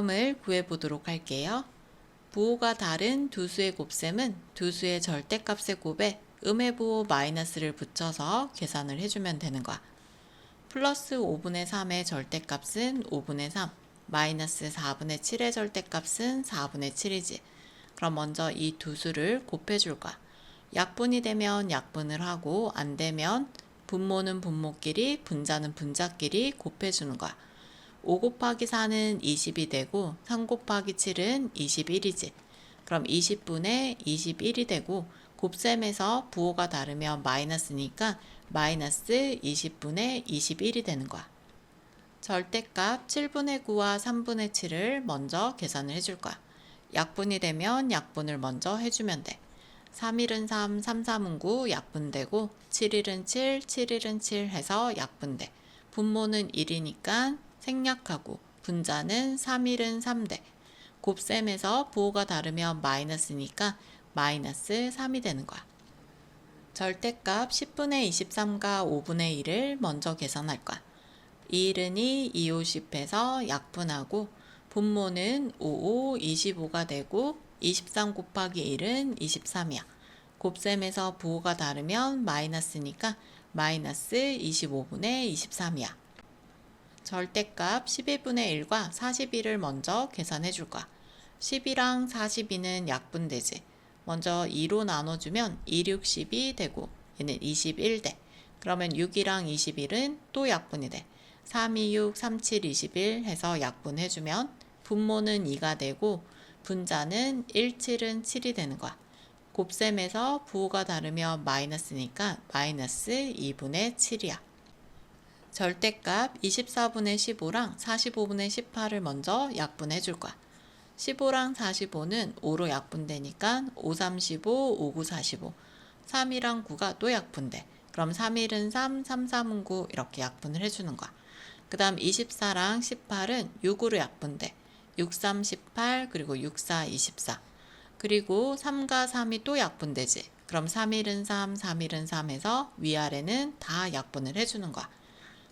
다음을 구해보도록 할게요. 부호가 다른 두 수의 곱셈은 두 수의 절대값의 곱에 음의 부호 마이너스를 붙여서 계산을 해주면 되는 거야. 플러스 5분의 3의 절대값은 5분의 3, 마이너스 4분의 7의 절대값은 4분의 7이지. 그럼 먼저 이 두 수를 곱해줄 거야. 약분이 되면 약분을 하고 안 되면 분모는 분모끼리, 분자는 분자끼리 곱해주는 거야. 5 곱하기 4는 20이 되고 3 곱하기 7은 21이지. 그럼 20분의 21이 되고 곱셈에서 부호가 다르면 마이너스니까 마이너스 20분의 21이 되는 거야. 절대값 7분의 9와 3분의 7을 먼저 계산을 해줄 거야. 약분이 되면 약분을 먼저 해주면 돼. 3일은 3, 3, 3은 9 약분되고 7일은 7, 7일은 7 해서 약분돼. 분모는 1이니까 생략하고 분자는 3일은 3돼. 곱셈에서 부호가 다르면 마이너스니까 마이너스 3이 되는 거야. 절대값 10분의 23과 5분의 1을 먼저 계산할 거야. 2일은 2, 2, 5, 10해서 약분하고 분모는 5, 5, 25가 되고 23 곱하기 1은 23이야. 곱셈에서 부호가 다르면 마이너스니까 마이너스 25분의 23이야. 절대값 11분의 1과 41을 먼저 계산해 줄 거야. 10이랑 42는 약분되지. 먼저 2로 나눠주면 2, 6, 10이 되고 얘는 21돼. 그러면 6이랑 21은 또 약분이 돼. 3, 2, 6, 3, 7, 21 해서 약분해주면 분모는 2가 되고 분자는 1, 7은 7이 되는 거야. 곱셈에서 부호가 다르면 마이너스니까 마이너스 2분의 7이야. 절대값 24분의 15랑 45분의 18을 먼저 약분해 줄 거야. 15랑 45는 5로 약분되니까 5, 3, 15, 5, 9, 45. 3이랑 9가 또 약분돼. 그럼 3일은 3, 3, 3은 9 이렇게 약분을 해주는 거야. 그 다음 24랑 18은 6으로 약분돼. 6, 3, 18 그리고 6, 4, 24. 그리고 3과 3이 또 약분되지. 그럼 3일은 3, 3일은 3 해서 위아래는 다 약분을 해주는 거야.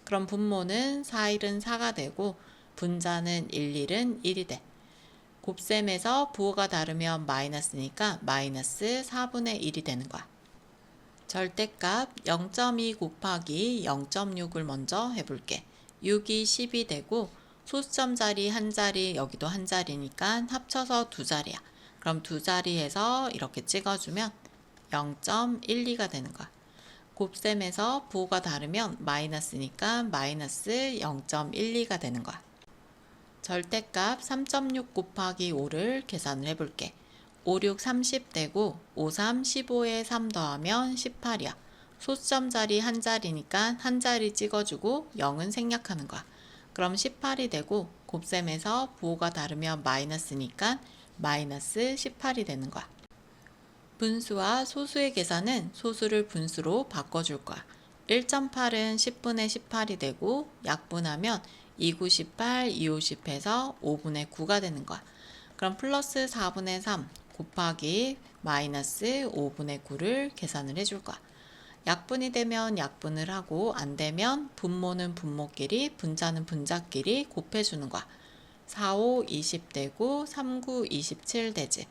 그럼 분모는 4일은 4가 되고 분자는 1, 1은 1이 돼. 곱셈에서 부호가 다르면 마이너스니까 마이너스 4분의 1이 되는 거야. 절대값 0.2 곱하기 0.6을 먼저 해볼게. 6이 10이 되고 소수점 자리 한 자리 여기도 한 자리니까 합쳐서 두 자리야. 그럼 두 자리에서 이렇게 찍어주면 0.12가 되는 거야. 곱셈에서 부호가 다르면 마이너스니까 마이너스 0.12가 되는 거야. 절대값 3.6 곱하기 5를 계산을 해볼게. 5, 6, 30 되고 5, 3, 15에 3 더하면 18이야. 소수점 자리 한 자리니까 한 자리 찍어주고 0은 생략하는 거야. 그럼 18이 되고 곱셈에서 부호가 다르면 마이너스니까 마이너스 18이 되는 거야. 분수와 소수의 계산은 소수를 분수로 바꿔줄 거야. 1.8은 10분의 18이 되고 약분하면 2, 9, 18, 2, 5, 10해서 5분의 9가 되는 거야. 그럼 플러스 4분의 3 곱하기 마이너스 5분의 9를 계산을 해줄 거야. 약분이 되면 약분을 하고 안 되면 분모는 분모끼리, 분자는 분자끼리 곱해주는 거야. 4, 5, 20 되고 3, 9, 27 되지.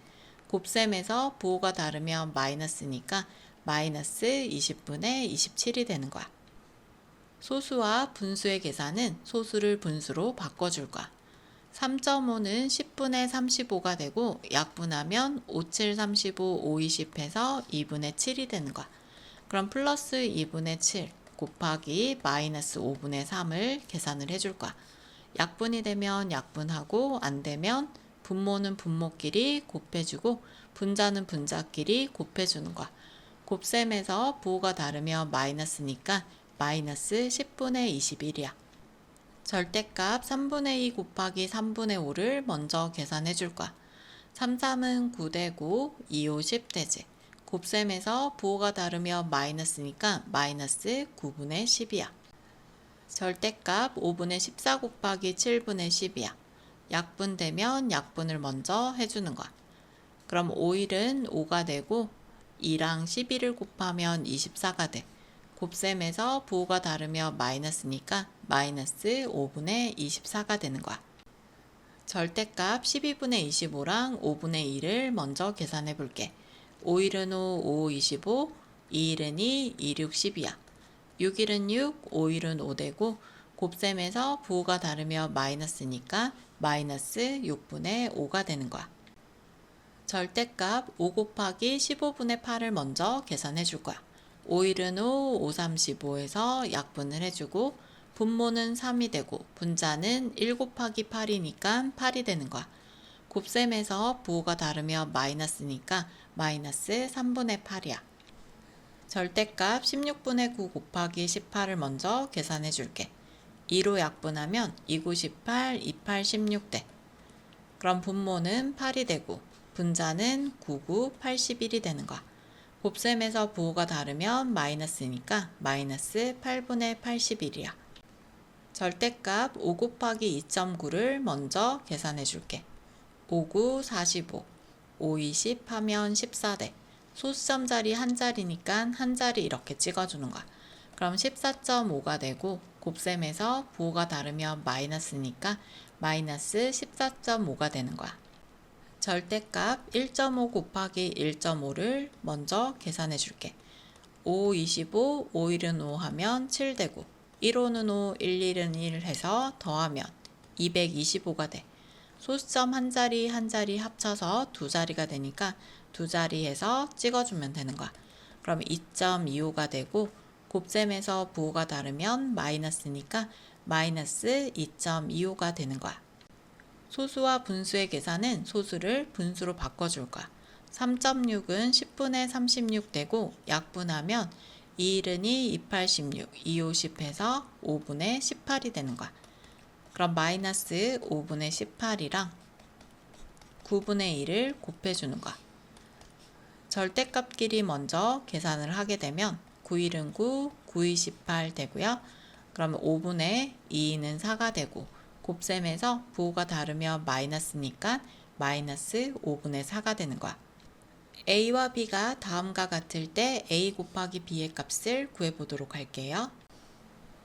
곱셈에서 부호가 다르면 마이너스니까 마이너스 20분의 27이 되는 거야. 소수와 분수의 계산은 소수를 분수로 바꿔줄 거야. 3.5는 10분의 35가 되고 약분하면 5, 7, 35, 5, 20 해서 2분의 7이 되는 거야. 그럼 플러스 2분의 7 곱하기 마이너스 5분의 3을 계산을 해줄 거야. 약분이 되면 약분하고 안 되면 분모는 분모끼리 곱해주고 분자는 분자끼리 곱해주는 거야. 곱셈에서 부호가 다르면 마이너스니까 마이너스 10분의 21이야. 절대값 3분의 2 곱하기 3분의 5를 먼저 계산해 줄 거야. 3, 3은 9 되고 2, 5, 10 되지. 곱셈에서 부호가 다르면 마이너스니까 마이너스 9분의 10이야. 절대값 5분의 14 곱하기 7분의 10이야. 약분되면 약분을 먼저 해주는 거야. 그럼 5일은 5가 되고 2랑 11을 곱하면 24가 돼. 곱셈에서 부호가 다르면 마이너스니까 마이너스 5분의 24가 되는 거야. 절대값 12분의 25랑 5분의 1을 먼저 계산해 볼게. 5일은 5, 5, 25, 2일은 2, 2, 6, 10이야. 6일은 6, 5일은 5 되고 곱셈에서 부호가 다르며 마이너스니까 마이너스 6분의 5가 되는 거야. 절대값 5 곱하기 15분의 8을 먼저 계산해 줄 거야. 5일은 5, 5, 35에서 약분을 해주고 분모는 3이 되고 분자는 1 곱하기 8이니까 8이 되는 거야. 곱셈에서 부호가 다르며 마이너스니까 마이너스 3분의 8이야. 절대값 16분의 9 곱하기 18을 먼저 계산해 줄게. 2로 약분하면 2, 9, 18, 2, 8, 16 돼. 그럼 분모는 8이 되고 분자는 9, 9, 81이 되는 거야. 곱셈에서 부호가 다르면 마이너스니까 마이너스 8분의 81이야. 절대값 5 곱하기 2.9를 먼저 계산해 줄게. 5, 9, 45, 5, 20 하면 14대. 소수점 자리 한 자리니까 한 자리 이렇게 찍어주는 거야. 그럼 14.5가 되고 곱셈에서 부호가 다르면 마이너스니까 마이너스 14.5가 되는 거야. 절대값 1.5 곱하기 1.5를 먼저 계산해 줄게. 5, 25, 5일은 5 하면 7 되고 1호는 5, 11은 1 해서 더하면 225가 돼. 소수점 한 자리 한 자리 합쳐서 두 자리가 되니까 두 자리에서 찍어주면 되는 거야. 그럼 2.25가 되고 곱셈에서 부호가 다르면 마이너스니까 마이너스 2.25가 되는 거야. 소수와 분수의 계산은 소수를 분수로 바꿔줄 거야. 3.6은 10분의 36 되고 약분하면 2일은 2, 2, 8, 16, 2, 5, 10 해서 5분의 18이 되는 거야. 그럼 마이너스 5분의 18이랑 9분의 1을 곱해주는 거야. 절대값끼리 먼저 계산을 하게 되면 9일은 9, 9이 18 되고요. 그러면 5분의 2는 4가 되고 곱셈에서 부호가 다르며 마이너스니까 마이너스 5분의 4가 되는 거야. A와 B가 다음과 같을 때 A 곱하기 B의 값을 구해보도록 할게요.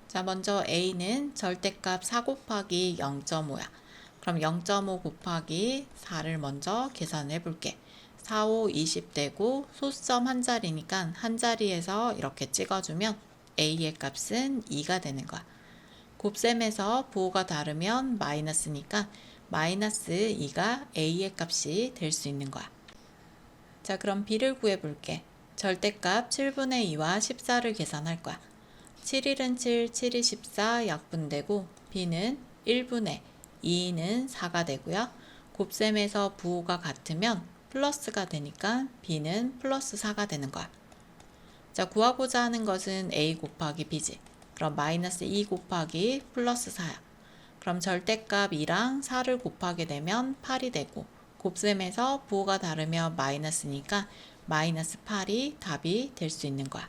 자, 먼저 A는 절대값 4 곱하기 0.5야. 그럼 0.5 곱하기 4를 먼저 계산해 볼게. 4, 5, 20 되고 소수점 한 자리니까 한 자리에서 이렇게 찍어주면 A의 값은 2가 되는 거야. 곱셈에서 부호가 다르면 마이너스니까 마이너스 2가 A의 값이 될 수 있는 거야. 자, 그럼 B를 구해볼게. 절대값 7분의 2와 14를 계산할 거야. 7일은 7, 7이 14 약분되고 B는 1분의 2는 4가 되고요. 곱셈에서 부호가 같으면 플러스가 되니까 B는 플러스 4가 되는 거야. 자, 구하고자 하는 것은 A 곱하기 B지. 그럼 마이너스 2 곱하기 플러스 4야. 그럼 절대값 2랑 4를 곱하게 되면 8이 되고 곱셈에서 부호가 다르면 마이너스니까 마이너스 8이 답이 될 수 있는 거야.